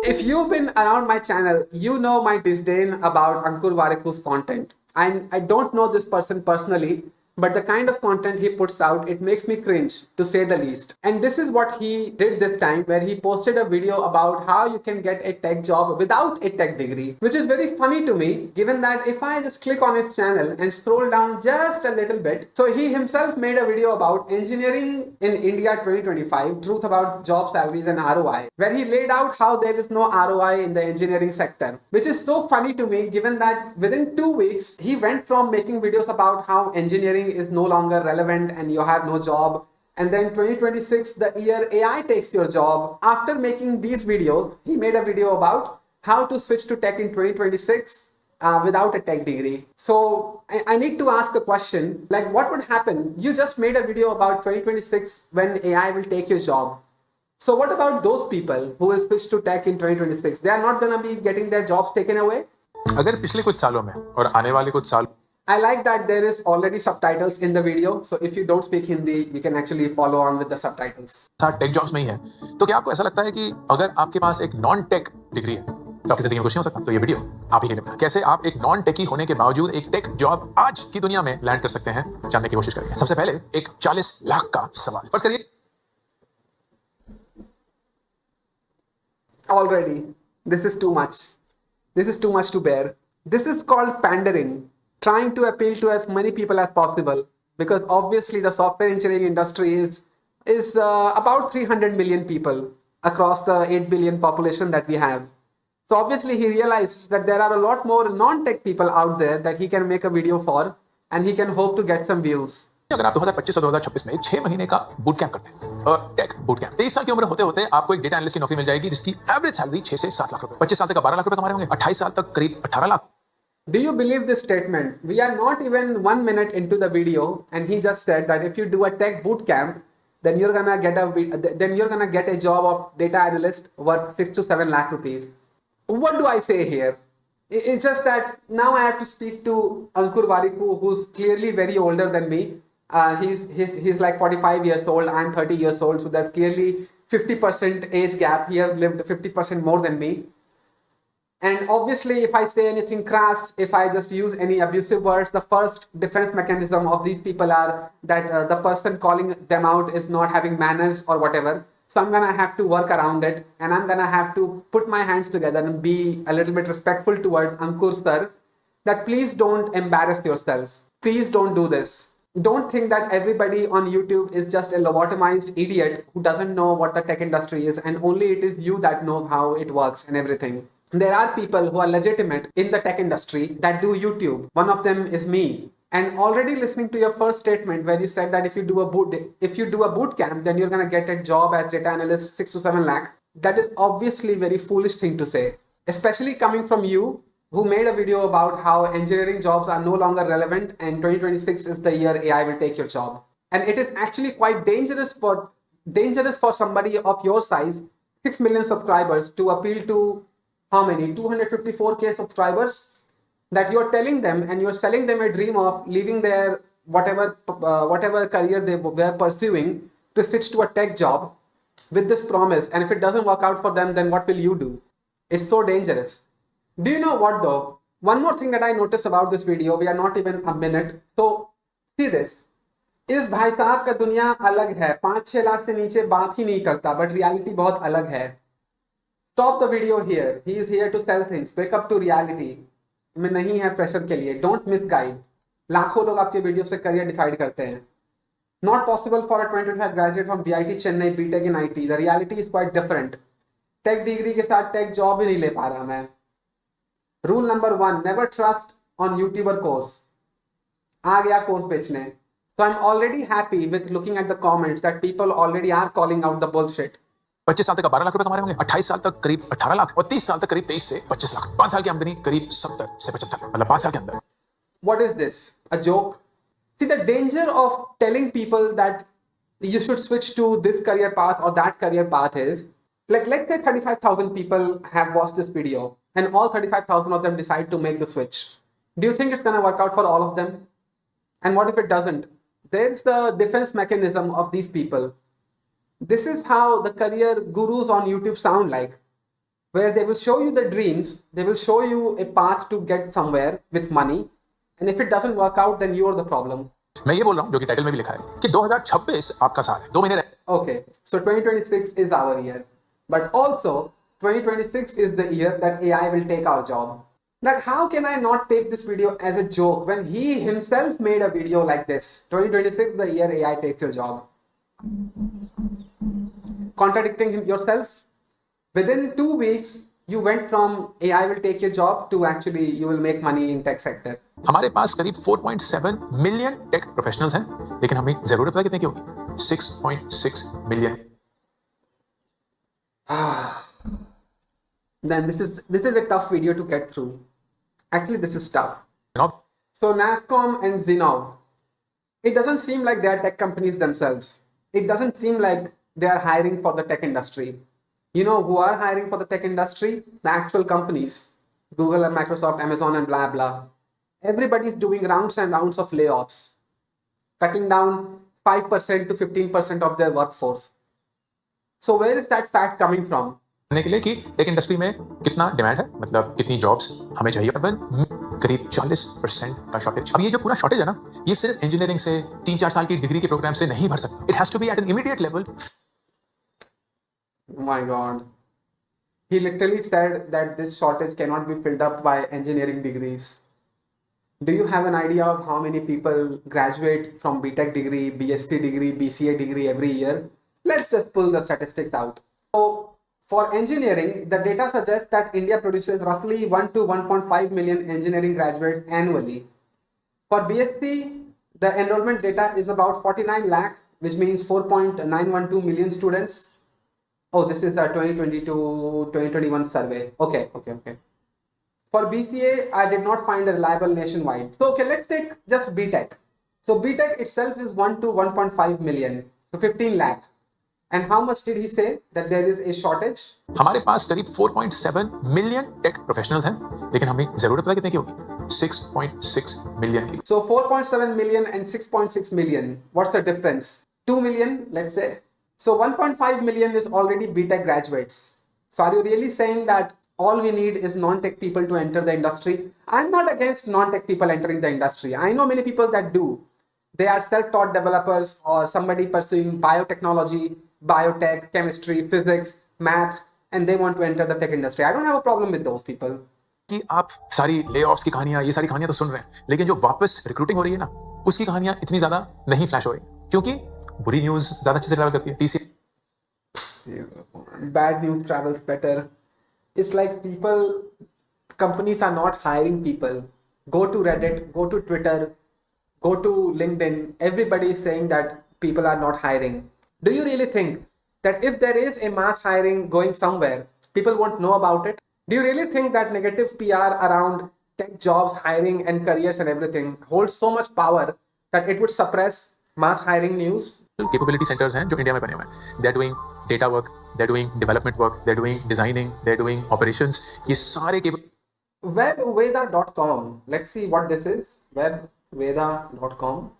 If you've been around my channel, you know my disdain about Ankur Warikoo's content. I don't know this person personally, but the kind of content he puts out, it makes me cringe, to say the least. And this is what he did this time, where he posted a video about how you can get a tech job without a tech degree, which is very funny to me, given that if I just click on his channel and scroll down just a little bit, so he himself made a video about engineering in India 2025, truth about job salaries and ROI, where he laid out how there is no ROI in the engineering sector, which is so funny to me, given that within 2 weeks, he went from making videos about how engineering is no longer relevant and you have no job, and then 2026, the year AI takes your job. After making these videos, he made a video about how to switch to tech in 2026 without a tech degree. So I need to ask a question, like what would happen? You just made a video about 2026 when AI will take your job. So what about those people who will switch to tech in 2026? They are not going to be getting their jobs taken away? अगर पिछले कुछ सालों में और आने वाले कुछ साल I like that there is already subtitles in the video. So if you don't speak Hindi, you can actually follow on with the subtitles. Tech jobs में ही है, तो क्या आपको ऐसा लगता है कि अगर आपके पास एक नॉन टेक डिग्री है तो आपकी जिंदगी में कुछ नहीं हो सकता? तो ये वीडियो आप ही के लिए कैसे आप एक नॉन टेकी होने के बावजूद एक टेक जॉब आज की दुनिया में लैंड कर सकते हैं, जानने की कोशिश करेंगे। सबसे पहले एक 40 लाख का सवाल फर्ज करिए। Already, this is too much. This is too much to bear. This is called pandering, trying to appeal to as many people as possible, because obviously the software engineering industry is about 300 million people across the 8 billion population that we have. So obviously he realized that there are a lot more non-tech people out there that he can make a video for, and he can hope to get some views. अगर आप 2025 और 2026 में 6 महीने का boot camp करते हैं, take boot camp, 23 साल की उम्र होते होते आपको एक डेटा एनालिस्ट की नौकरी मिल जाएगी जिसकी एवरेज सैलरी 6 से 7 लाख रुपए, 25 साल तक 12 लाख रुपए कमा रहे होंगे, 28 साल तक करीब 18 lakh. Do you believe this statement? We are not even 1 minute into the video, and he just said that if you do a tech boot camp, then you're gonna get a job of data analyst worth 6 to 7 lakh rupees. What do I say here? It's just that now I have to speak to Ankur Warikoo, who's clearly very older than me. He's like 45 years old. I'm 30 years old, so there's clearly 50% age gap. He has lived 50% more than me. And obviously, if I say anything crass, if I just use any abusive words, the first defense mechanism of these people are that the person calling them out is not having manners or whatever. So I'm gonna have to work around it, and I'm gonna have to put my hands together and be a little bit respectful towards Ankur sir, that please don't embarrass yourself. Please don't do this. Don't think that everybody on YouTube is just a lobotomized idiot who doesn't know what the tech industry is, and only it is you that knows how it works and everything. There are people who are legitimate in the tech industry that do YouTube. One of them is me. And already listening to your first statement where you said that if you do a boot camp, then you're gonna get a job as data analyst 6 to 7 lakh. That is obviously a very foolish thing to say, especially coming from you, who made a video about how engineering jobs are no longer relevant and 2026 is the year AI will take your job. And it is actually quite dangerous for somebody of your size, 6 million subscribers, to appeal to how many? 254k subscribers, that you're telling them and you're selling them a dream of leaving their whatever career they were pursuing to switch to a tech job with this promise. And if it doesn't work out for them, then what will you do? It's so dangerous. Do you know what though? One more thing that I noticed about this video, we are not even a minute. So see this. इस भाई साहब का दुनिया अलग है, 5-6 लाख से नीचे बात ही नहीं करता, but reality बहुत अलग है. Stop the video here. He is here to sell things. Wake up to reality. में नहीं है प्रेशर के लिए. Don't misguide. लाखों लोग आपके वीडियो से करियर डिसाइड करते हैं. Not possible for a 25 graduate from VIT Chennai, BTech in IT. The reality is quite different. Tech degree के साथ टेक जॉब ही नहीं ले पा रहा मैं. Rule number 1, never trust on YouTuber course. आ गया कोर्स बेचने. So I'm already happy with looking at the comments that people already are calling out the bullshit. 25 साल तक 12 लाख रुपए कमा रहे होंगे, 28 साल तक करीब 18 लाख और 30 साल तक करीब 23 से 25 लाख, 5 साल की आमदनी करीब 70 से 75 लाख, मतलब 5 साल के अंदर. What is this? A joke? See, the danger of telling people that you should switch to this career path or that career path is, like, let's say 35,000 people have watched this video and all 35,000 of them decide to make the switch. Do you think it's going to work out for all of them? And what if it doesn't? There's the defense mechanism of these people. This is how the career gurus on YouTube sound like. where they will show you the dreams, they will show you a path to get somewhere with money, and if it doesn't work out, then you are the problem. मैं ये बोल रहा हूँ जो कि title में भी लिखा है कि 2026 आपका साल है, 2 महीने रहे। Okay, so 2026 is our year, but also 2026 is the year that AI will take our job. Like, how can I not take this video as a joke when he himself made a video like this? 2026, the year AI takes your job. Contradicting yourself. Within 2 weeks, you went from AI will take your job to actually you will make money in tech sector. हमारे पास करीब 4.7 million take professionals हैं, लेकिन हमें जरूरत पता कितने की होगी? 6.6 million. Then this is a tough video to get through. Actually, this is tough. Now, So NASCOM and Zinov, it doesn't seem like they are tech companies themselves. It doesn't seem like they are hiring for the tech industry. You know who are hiring for the tech industry? The actual companies. Google and Microsoft, Amazon and blah blah. Everybody is doing rounds and rounds of layoffs, cutting down 5% to 15% of their workforce. So where is that fact coming from? जानने के लिए कि tech industry में कितना demand है, मतलब कितनी jobs हमें चाहिए। करीब 40% का शॉर्टेज। अब ये जो पूरा शॉर्टेज है ना, ये सिर्फ इंजीनियरिंग से 3-4 साल की डिग्री के प्रोग्राम से नहीं भर सकता। It has to be at an immediate level. My God. He literally said that this shortage cannot be filled up by engineering degrees. Do you have an idea of how many people graduate from BTech degree, BSc degree, BCA degree every year? Let's just pull the statistics out. So, for engineering, the data suggests that India produces roughly 1 to 1.5 million engineering graduates annually. For BSc, the enrollment data is about 49 lakh, which means 4.912 million students. Oh, this is the 2022-2021 survey. Okay. For BCA, I did not find a reliable nationwide. So, okay, let's take just BTech. So, BTech itself is 1 to 1.5 million, so 15 lakh. And how much did he say that there is a shortage? हमारे पास करीब 4.7 million take professionals हैं, लेकिन हमें जरूरत पता कितने की होगी? 6.6 मिलियन की। So 4.7 million and 6.6 million. What's the difference? 2 million, let's say. So 1.5 million is already BTech graduates. So are you really saying that all we need is non-tech people to enter the industry? I'm not against non-tech people entering the industry. I know many people that do. They are self-taught developers or somebody pursuing biotechnology, biotech, chemistry, physics, math, and they want to enter the tech industry. I don't have a problem with those people. कि आप सारी layoffs की कहानियां, ये सारी कहानियां तो सुन रहे हैं, लेकिन जो वापस रिक्रूटिंग हो रही है ना, उसकी कहानियां इतनी ज्यादा नहीं फ्लैश हो रही, क्योंकि बुरी न्यूज ज्यादा अच्छे से ट्रैवल करती है। TC Bad news travels better. It's like companies are not hiring people. Go to Reddit, go to Twitter, go to LinkedIn. Everybody is saying that people are not hiring. Do you really think that if there is a mass hiring going somewhere, people won't know about it? Do you really think that negative PR around tech jobs, hiring and careers and everything holds so much power that it would suppress mass hiring news? Capability centres हैं जो India में बने हुए हैं। They are doing data work, they are doing development work, they are doing designing, they are doing operations. ये सारे Webveda.com. Let's see what this is. Webveda.com.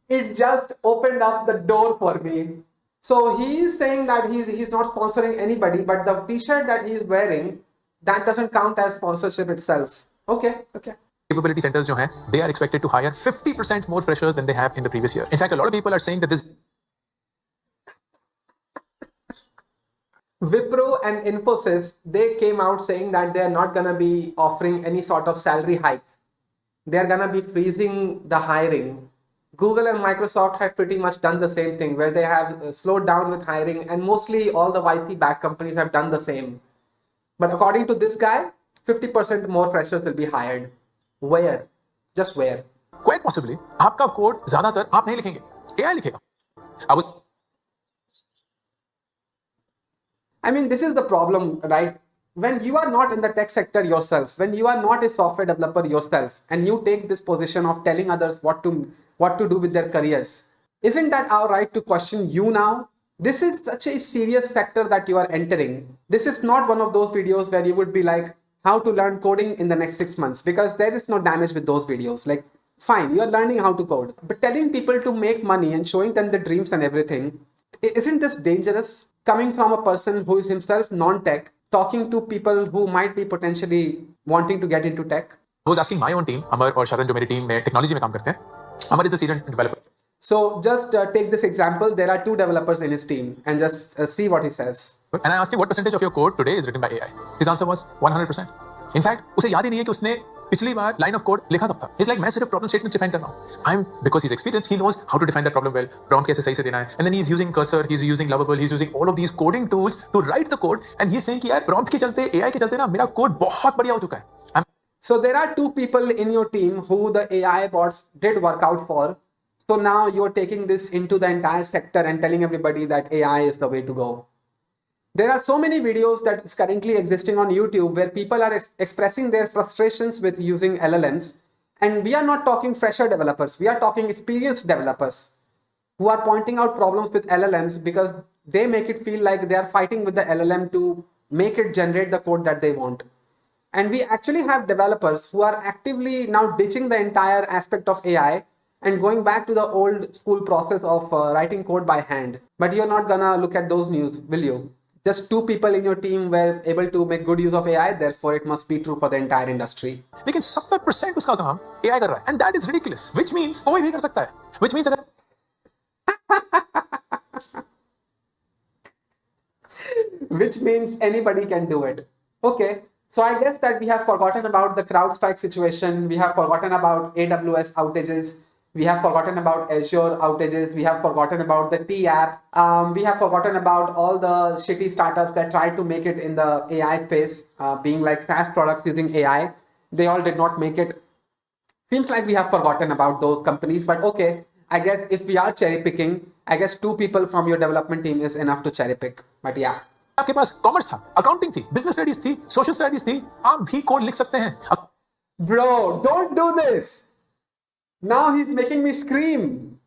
It just opened up the door for me. So he is saying that he's not sponsoring anybody, but the t-shirt that he's wearing, that doesn't count as sponsorship itself. Okay. capability centers जो हैं, they are expected to hire 50% more freshers than they have in the previous year. In fact, a lot of people are saying that this Wipro and Infosys, they came out saying that they are not going to be offering any sort of salary hikes. They are going to be freezing the hiring. Google and Microsoft have pretty much done the same thing, where they have slowed down with hiring, and mostly all the YC-backed companies have done the same. But according to this guy, 50% more freshers will be hired. Where? Just where? quite possibly आपका code ज्यादातर आप नहीं लिखेंगे, AI लिखेगा। I mean, this is the problem, right? When you are not in the tech sector yourself, when you are not a software developer yourself, and you take this position of telling others what to do with their careers, isn't that our right to question you now? This is such a serious sector that you are entering. This is not one of those videos where you would be like, how to learn coding in the next 6 months, because there is no damage with those videos. Like, Fine, you're learning how to code, but telling people to make money and showing them the dreams and everything, isn't this dangerous? Coming from a person who is himself non-tech, talking to people who might be potentially wanting to get into tech. I was asking my own team, Amar और शरण जो मेरी team में technology में काम करते हैं. Amar is a senior developer. So just take this example. There are 2 developers in his team, and just see what he says. And I asked him what percentage of your code today is written by AI. His answer was 100%. In fact, उसे याद ही नहीं है कि उसने पिछली बार line of code लिखा कब था. He's like मैं सिर्फ problem statements define कर रहा हूँ. I'm because he's experienced, he knows how to define that problem well. Prompt कैसे सही से देना है. And then he's using cursor, he's using lovable, he's using all of these coding tools to write the code. And he's saying कि यार prompt के चलते, AI के चलते ना मेरा code बहुत बढ़िया हो चुका है. So there are 2 people in your team who the AI bots did work out for. So now you're taking this into the entire sector and telling everybody that AI is the way to go. There are so many videos that is currently existing on YouTube where people are expressing their frustrations with using LLMs. And we are not talking fresher developers. We are talking experienced developers who are pointing out problems with LLMs because they make it feel like they are fighting with the LLM to make it generate the code that they want. And we actually have developers who are actively now ditching the entire aspect of AI and going back to the old school process of writing code by hand. But you're not gonna look at those news, will you? Just 2 people in your team were able to make good use of AI, therefore it must be true for the entire industry. लेकिन 70% उसका काम AI कर रहा है, and that is ridiculous. Which means कोई भी कर सकता है. Which means अगर which means anybody can do it. Okay, so I guess that we have forgotten about the CrowdStrike situation. We have forgotten about AWS outages. We have forgotten about Azure outages. We have forgotten about the T-app. We have forgotten about all the shitty startups that tried to make it in the AI space, being like SaaS products using AI. They all did not make it. Seems like we have forgotten about those companies, but okay. I guess if we are cherry picking, I guess 2 people from your development team is enough to cherry pick. But yeah. आपके पास commerce था, accounting थी, business studies थी, social studies थी, आप भी code लिख सकते हैं. Bro, don't do this. Now he's making me scream.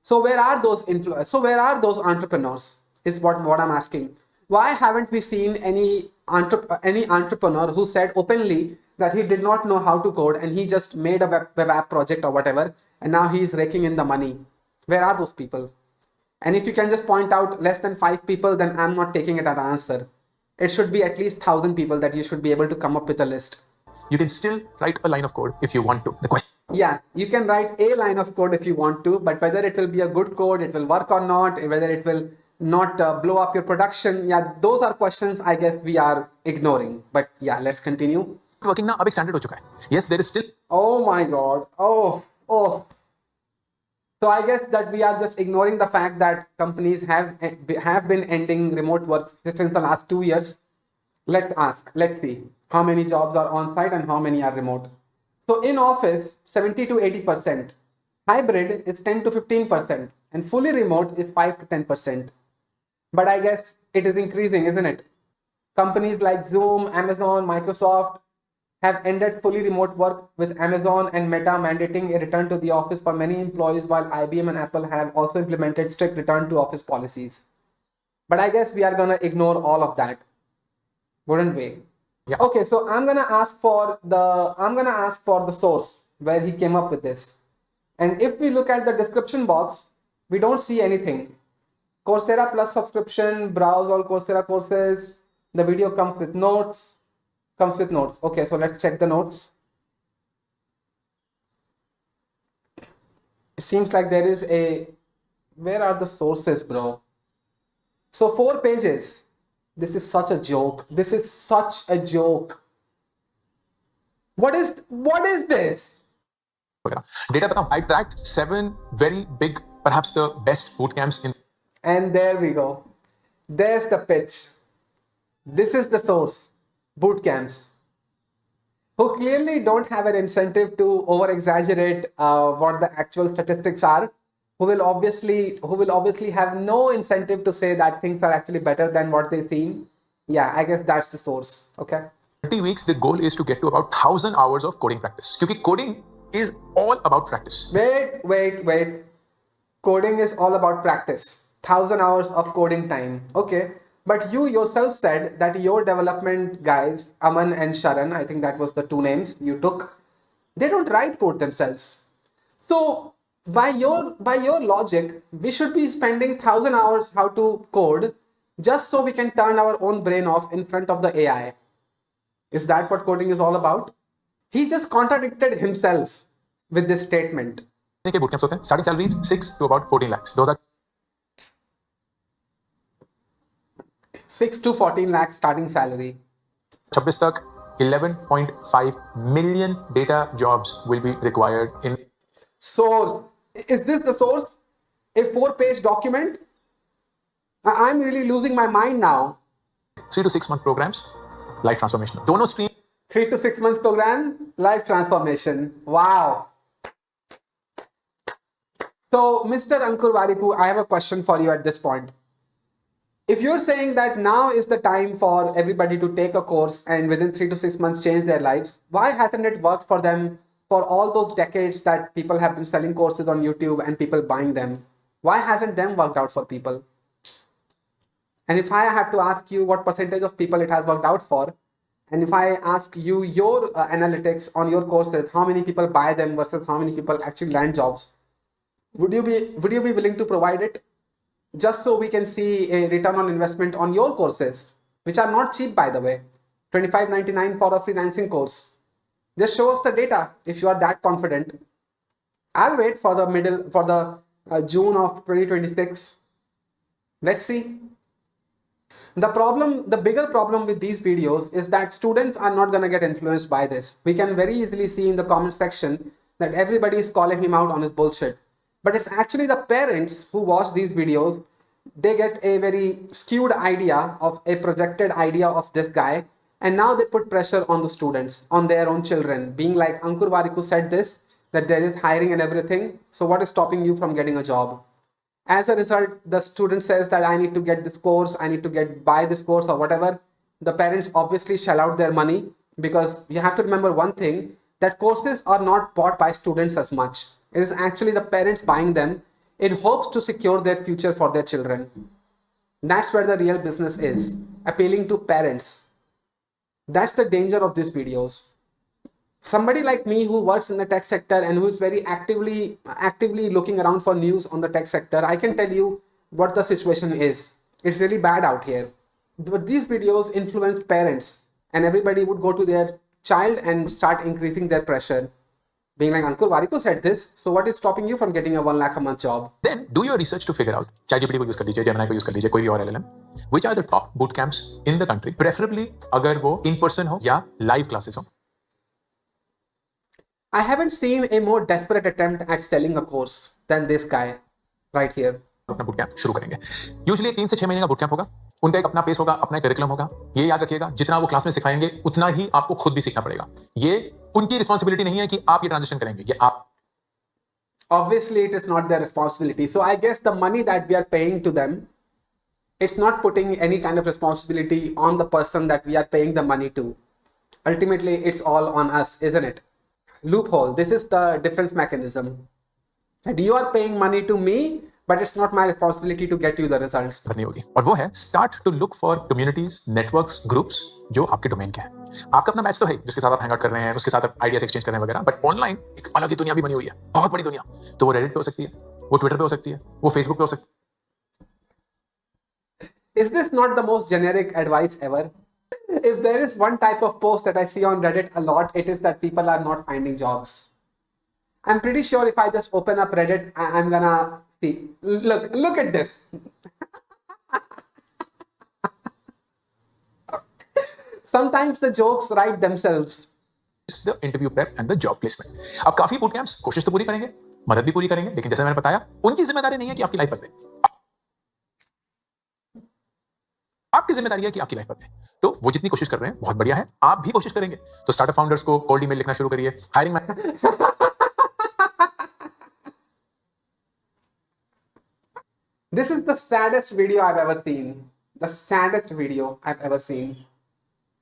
So where are those where are those entrepreneurs? Is what I'm asking. Why haven't we seen any entrepreneur who said openly that he did not know how to code and he just made a web app project or whatever, and now he's raking in the money? Where are those people? And if you can just point out less than 5 people, then I'm not taking it as an answer. It should be at least 1,000 people that you should be able to come up with a list. You can still write a line of code if you want to. The question. Yeah, you can write a line of code if you want to, but whether it will be a good code, it will work or not, whether it will not blow up your production, yeah, those are questions I guess we are ignoring. But yeah, let's continue. Working now अब एक standard हो चुका है. Yes, there is still. Oh my God. Oh. So I guess that we are just ignoring the fact that companies have been ending remote work since the last 2 years. Let's see how many jobs are on site and how many are remote. So in office, 70 to 80%. Hybrid is 10 to 15%. And fully remote is 5 to 10%. But I guess it is increasing, isn't it? Companies like Zoom, Amazon, Microsoft have ended fully remote work, with Amazon and Meta mandating a return to the office for many employees, while IBM and Apple have also implemented strict return to office policies. But I guess we are going to ignore all of that, wouldn't we? Yeah. Okay, so I'm gonna ask for the source where he came up with this. And if we look at the description box, we don't see anything. Coursera Plus subscription, browse all Coursera courses. The video comes with notes. Okay, so let's check the notes. It seems like there is where are the sources, bro? So 4 pages. This is such a joke. What is this? Data बताऊं, I tracked 7 very big, perhaps the best boot camps in. And there we go. There's the pitch. This is the source. Boot camps. Who clearly don't have an incentive to over exaggerate what the actual statistics are. Who will obviously have no incentive to say that things are actually better than what they seem. Yeah, I guess that's the source. Okay. 30 weeks, the goal is to get to about 1,000 hours of coding practice. Because coding is all about practice. Wait. Coding is all about practice. 1,000 hours of coding time. Okay. But you yourself said that your development guys, Aman and Sharan, I think that was the 2 names you took, they don't write code themselves. So by your logic, we should be spending 1,000 hours how to code just so we can turn our own brain off in front of the AI. Is that what coding is all about? He just contradicted himself with this statement. के boot camps होते हैं, starting salaries 6 to about 14 lakhs. 6 to 14 lakhs starting salary. 2026 तक 11.5 million data jobs will be required in. Source. Is this the source? A 4-page document? I'm really losing my mind now. 3 to 6 month programs, life transformation. दोनों stream 3 to 6 months program, life transformation. Wow. So, Mr. Ankur Warikoo, I have a question for you at this point. If you're saying that now is the time for everybody to take a course and within 3 to 6 months change their lives, why hasn't it worked for them for all those decades that people have been selling courses on YouTube and people buying them? Why hasn't them worked out for people? And if I have to ask you what percentage of people it has worked out for, and if I ask you your analytics on your courses, how many people buy them versus how many people actually land jobs, would you be willing to provide it? Just so we can see a return on investment on your courses, which are not cheap, by the way. $25.99 for a freelancing course. Just show us the data if you are that confident. I'll wait for the June of 2026. Let's see. The bigger problem with these videos is that students are not going to get influenced by this. We can very easily see in the comment section that everybody is calling him out on his bullshit. But it's actually the parents who watch these videos. They get a very skewed idea of a projected idea of this guy. And now they put pressure on the students, on their own children, being like, Ankur Warikoo said this, that there is hiring and everything. So what is stopping you from getting a job? As a result, the student says that I need to get this course, I need to buy this course or whatever. The parents obviously shell out their money, because you have to remember one thing, that courses are not bought by students as much. It is actually the parents buying them in hopes to secure their future for their children. That's where the real business is, appealing to parents. That's the danger of these videos. Somebody like me who works in the tech sector and who is very actively looking around for news on the tech sector, I can tell you what the situation is. It's really bad out here. But these videos influence parents, and everybody would go to their child and start increasing their pressure. Being like, Ankur Warikoo said this, so what is stopping you from getting a 1 lakh a month job? Then do your research to figure out. ChatGPT को use कर लीजिए, Gemini को use कर लीजिए, कोई भी और LLM. Which are the top boot camps in the country? Preferably अगर वो in person हो या live classes हो. I haven't seen a more desperate attempt at selling a course than this guy right here. अपना boot camp शुरू करेंगे. Usually 3 से 6 महीने का boot camp होगा. उनका एक अपना पेस होगा, अपना करिकुलम होगा. ये याद रखिएगा, जितना वो क्लास में सिखाएंगे उतना ही आपको खुद भी सीखना पड़ेगा. ये उनकी रिस्पांसिबिलिटी नहीं है कि आप ये ट्रांजिशन करेंगे. ये आप Obviously, it is not their responsibility. So I guess the money that we are paying to them, it's not putting any kind of responsibility on the person that we are paying the money to. Ultimately, it's all on us, isn't it? Loophole. This is the difference mechanism. That you are paying money to me, but it's not my responsibility to get you the results. करनी होगी. और वो है start to look for communities, networks, groups जो आपके domain के हैं. आपका अपना बैच तो है जिसके साथ आप हैंग आउट कर रहे हैं, उसके साथ आप आइडियाज एक्सचेंज कर रहे हैं वगैरह, बट ऑनलाइन एक अलग ही दुनिया भी बनी हुई है, बहुत बड़ी दुनिया. तो वो रेडिट पे हो सकती है, वो ट्विटर पे हो सकती है, वो फेसबुक पे हो सकती है. Is this not the most generic advice ever? If there is one type of post that I see on Reddit a lot, it is that people are not finding jobs. I'm pretty sure if I just open up Reddit, I'm gonna see. Look at this. Sometimes the jokes write themselves. It's the interview prep and the job placement. अब काफी boot camps कोशिश तो पूरी करेंगे, मदद भी पूरी करेंगे, लेकिन जैसे मैंने बताया, उनकी जिम्मेदारी नहीं है कि आपकी लाइफ बदले. आपकी जिम्मेदारी है कि आपकी लाइफ बदले. तो वो जितनी कोशिश कर रहे हैं बहुत बढ़िया है, आप भी कोशिश करेंगे. तो स्टार्टअप फाउंडर्स को कोल्ड ईमेल लिखना शुरू करिए. Hiring This is the saddest video I've ever seen. The saddest video I've ever seen.